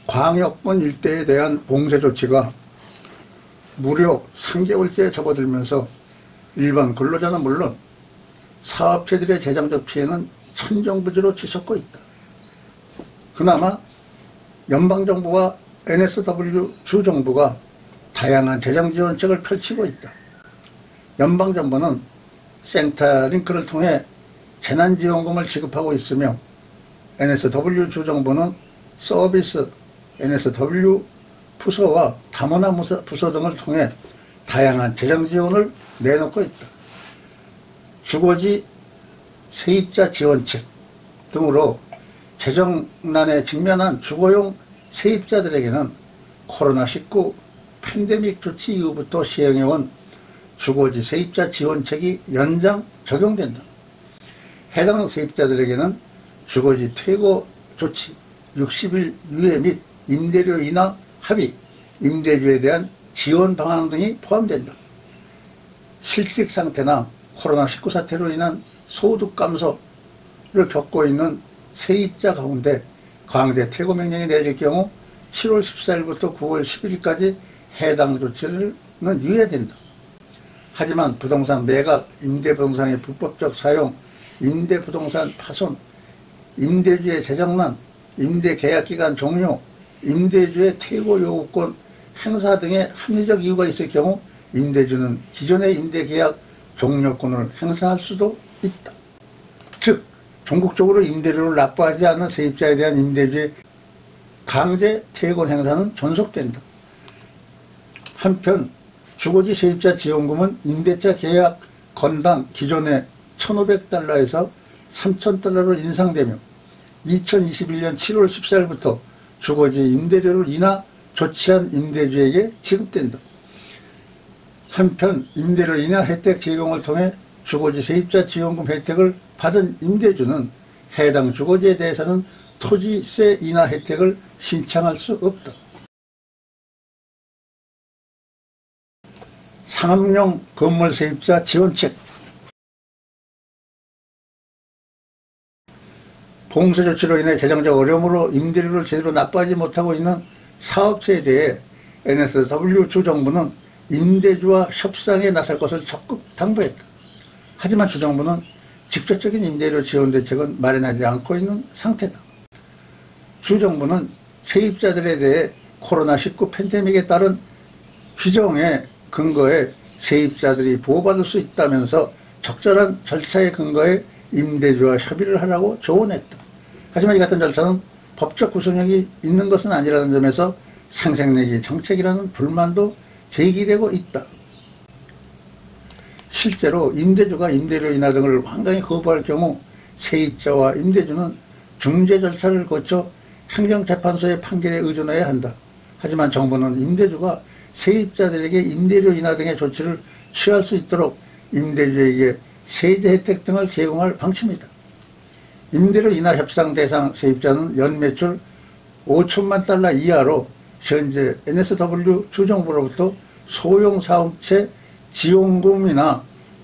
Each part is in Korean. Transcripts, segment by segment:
광역권 일대에 대한 봉쇄 조치가 무려 3개월째 접어들면서 일반 근로자는 물론 사업체들의 재정적 피해는 천정부지로 치솟고 있다. 그나마 연방정부와 NSW 주정부가 다양한 재정지원책을 펼치고 있다. 연방정부는 센터링크를 통해 재난지원금을 지급하고 있으며 NSW 주정부는 서비스 NSW 부서와 다문화 부서 등을 통해 다양한 재정지원을 내놓고 있다. 주거지 세입자 지원책 등으로 재정난에 직면한 주거용 세입자들에게는 코로나19 팬데믹 조치 이후부터 시행해온 주거지 세입자 지원책이 연장 적용된다. 해당 세입자들에게는 주거지 퇴거 조치 60일 유예 및 임대료 인하 합의, 임대주에 대한 지원 방안 등이 포함된다. 실직 상태나 코로나19 사태로 인한 소득 감소를 겪고 있는 세입자 가운데 강제 퇴거 명령이 내릴 경우 7월 14일부터 9월 11일까지 해당 조치는 유예된다. 하지만 부동산 매각, 임대부동산의 불법적 사용, 임대부동산 파손, 임대주의 재정난, 임대계약기간 종료, 임대주의 퇴거 요구권 행사 등의 합리적 이유가 있을 경우 임대주는 기존의 임대계약 종료권을 행사할 수도 있다. 즉, 전국적으로 임대료를 납부하지 않는 세입자에 대한 임대주의 강제 퇴거 행사는 존속된다. 한편 주거지 세입자 지원금은 임대차 계약 건당 기존의 1,500달러에서 3,000달러로 인상되며 2021년 7월 14일부터 주거지 임대료를 인하 조치한 임대주에게 지급된다. 한편 임대료 인하 혜택 제공을 통해 주거지 세입자 지원금 혜택을 받은 임대주는 해당 주거지에 대해서는 토지세 인하 혜택을 신청할 수 없다. 상업용 건물 세입자 지원책. 봉쇄 조치로 인해 재정적 어려움으로 임대료를 제대로 납부하지 못하고 있는 사업체에 대해 NSW 주정부는 임대주와 협상에 나설 것을 적극 당부했다. 하지만 주정부는 직접적인 임대료 지원 대책은 마련하지 않고 있는 상태다. 주정부는 세입자들에 대해 코로나19 팬데믹에 따른 규정에 근거해 세입자들이 보호받을 수 있다면서 적절한 절차에 근거해 임대주와 협의를 하라고 조언했다. 하지만 이 같은 절차는 법적 구속력이 있는 것은 아니라는 점에서 생색내기 정책이라는 불만도 제기되고 있다. 실제로 임대주가 임대료 인하 등을 완강히 거부할 경우 세입자와 임대주는 중재 절차를 거쳐 행정재판소의 판결에 의존해야 한다. 하지만 정부는 임대주가 세입자들에게 임대료 인하 등의 조치를 취할 수 있도록 임대주에게 세제 혜택 등을 제공할 방침이다. 임대료 인하 협상 대상 세입자는 연 매출 5천만 달러 이하로 현재 NSW 주정부로부터 소형 사업체 지원금이나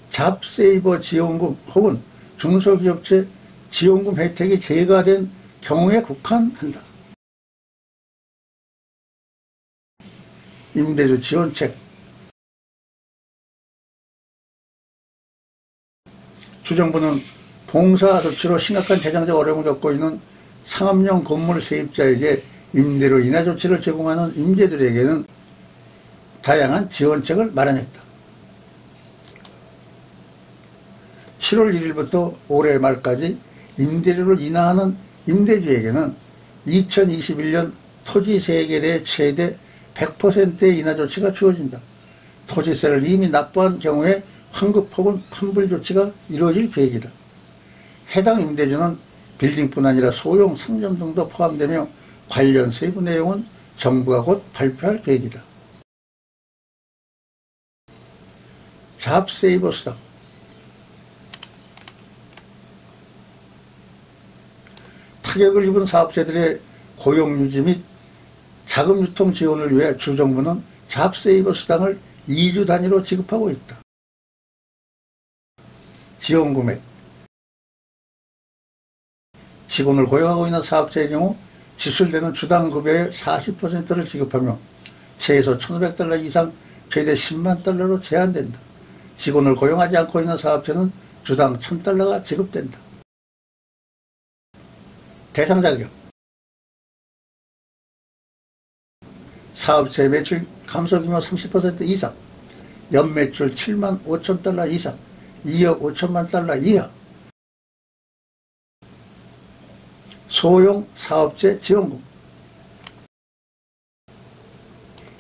잡세이버 지원금 혹은 중소기업체 지원금 혜택이 제외된 경우에 국한한다. 임대주 지원책. 주정부는 봉사 조치로 심각한 재정적 어려움을 겪고 있는 상업용 건물 세입자에게 임대료 인하 조치를 제공하는 임대주에게는 다양한 지원책을 마련했다. 7월 1일부터 올해 말까지 임대료를 인하하는 임대주에게는 2021년 토지세액에 대해 최대 100%의 인하 조치가 주어진다. 토지세를 이미 납부한 경우에 환급 혹은 환불 조치가 이루어질 계획이다. 해당 임대주는 빌딩뿐 아니라 소형 상점 등도 포함되며 관련 세부 내용은 정부가 곧 발표할 계획이다. 잡세이버 수당. 타격을 입은 사업체들의 고용 유지 및 자금 유통 지원을 위해 주정부는 잡세이버 수당을 2주 단위로 지급하고 있다. 지원 금액. 직원을 고용하고 있는 사업체의 경우 지출되는 주당 급여의 40%를 지급하며 최소 $1,500 이상 최대 $100,000로 제한된다. 직원을 고용하지 않고 있는 사업체는 주당 $1,000가 지급된다. 대상 자격. 사업체 매출 감소 규모 30% 이상, 연매출 $75,000 이상, $2억 5천만 달러 이하. 소형 사업체 지원금.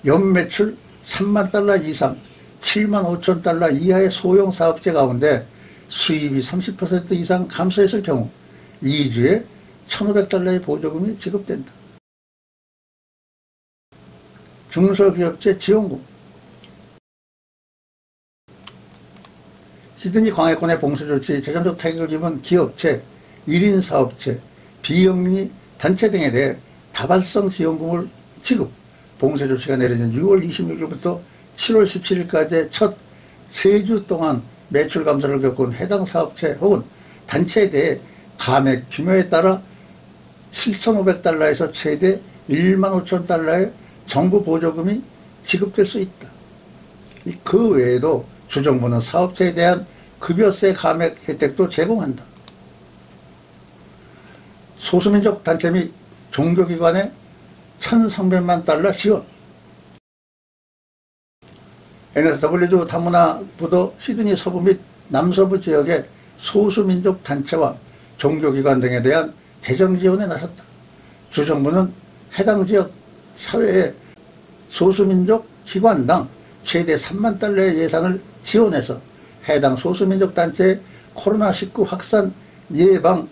연매출 $3만 이상, $7만 5천 달러 이하의 소형 사업체 가운데 수입이 30% 이상 감소했을 경우 2주에 $1,500의 보조금이 지급된다. 중소기업체 지원금. 시드니 광해권의 봉쇄조치 재정적 타격을 입은 기업체, 1인 사업체, 비영리 단체 등에 대해 다발성 지원금을 지급. 봉쇄조치가 내려진 6월 26일부터 7월 17일까지의 첫 3주 동안 매출 감소를 겪은 해당 사업체 혹은 단체에 대해 감액 규모에 따라 $7,500에서 최대 $1만 5천 달러의 정부 보조금이 지급될 수 있다. 그 외에도 주정부는 사업체에 대한 급여세 감액 혜택도 제공한다. 소수민족 단체 및 종교기관에 $1,300만 지원. NSW주 다문화부도 시드니 서부 및 남서부 지역의 소수민족 단체와 종교기관 등에 대한 재정 지원에 나섰다. 주정부는 해당 지역 사회의 소수민족 기관당 최대 $3만 예산을 지원해서 해당 소수민족 단체의 코로나19 확산 예방,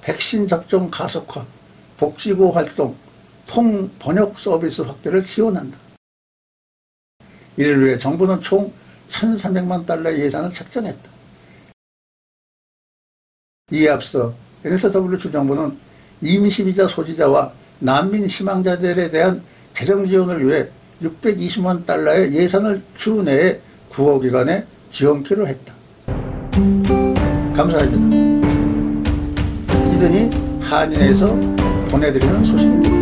백신 접종 가속화, 복지고 활동, 통번역 서비스 확대를 지원한다. 이를 위해 정부는 총 $1,300만 예산을 책정했다. 이에 앞서 NSW 주정부는 임시비자 소지자와 난민 희망자들에 대한 재정 지원을 위해 $620만 예산을 주 내에 구호기관에 지원키로 했다. 감사합니다. 시드니 한인에서 보내드리는 소식입니다.